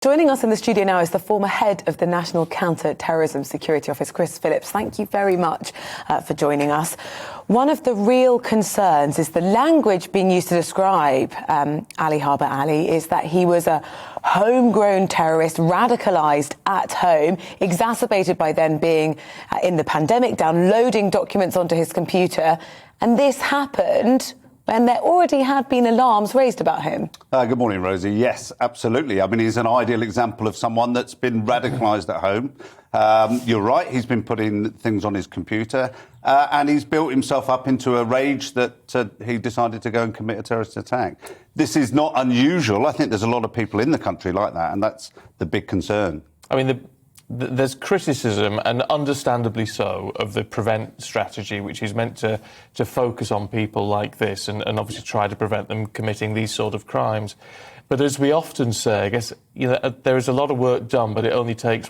Joining us in the studio now is the former head of the National Counter-Terrorism Security Office, Chris Phillips. Thank you very much for joining us. One of the real concerns is the language being used to describe Harbi Ali is that he was a homegrown terrorist, radicalised at home, exacerbated by then being in the pandemic, downloading documents onto his computer. And this happened when there already had been alarms raised about him. Good morning, Rosie. Yes, absolutely. I mean, he's an ideal example of someone that's been radicalised at home. You're right, he's been putting things on his computer and he's built himself up into a rage that he decided to go and commit a terrorist attack. This is not unusual. I think there's a lot of people in the country like that, and that's the big concern. I mean, there's criticism, and understandably so, of the prevent strategy, which is meant to focus on people like this and obviously try to prevent them committing these sort of crimes. But as we often say, I guess, there is a lot of work done, but it only takes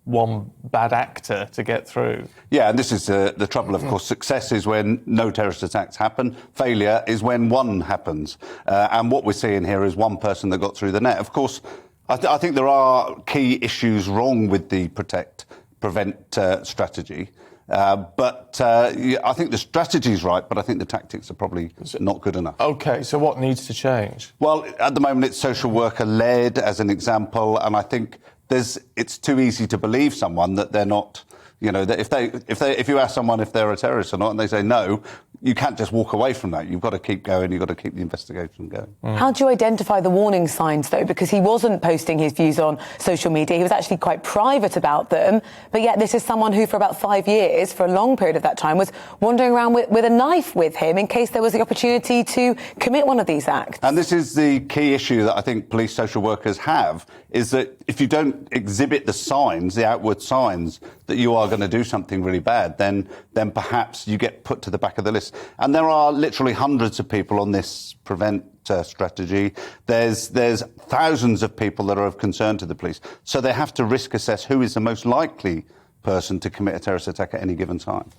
one bad actor to get through. Yeah, and this is the trouble, of course. Success is when no terrorist attacks happen. Failure is when one happens. And what we're seeing here is one person that got through the net. Of course, I think there are key issues wrong with the prevent strategy. But I think the strategy's right, but I think the tactics are probably not good enough. OK, so what needs to change? Well, at the moment, it's social worker-led, as an example, and I think it's too easy to believe someone that they're not. That if you ask someone if they're a terrorist or not, and they say no, you can't just walk away from that. You've got to keep going. You've got to keep the investigation going. How do you identify the warning signs, though? Because he wasn't posting his views on social media. He was actually quite private about them. But yet this is someone who, for about 5 years, for a long period of that time, was wandering around with a knife with him in case there was the opportunity to commit one of these acts. And this is the key issue that I think police social workers have, is that if you don't exhibit the signs, the outward signs, that you are going to do something really bad, then perhaps you get put to the back of the list. And there are literally hundreds of people on this prevent strategy. There's thousands of people that are of concern to the police. So they have to risk assess who is the most likely person to commit a terrorist attack at any given time.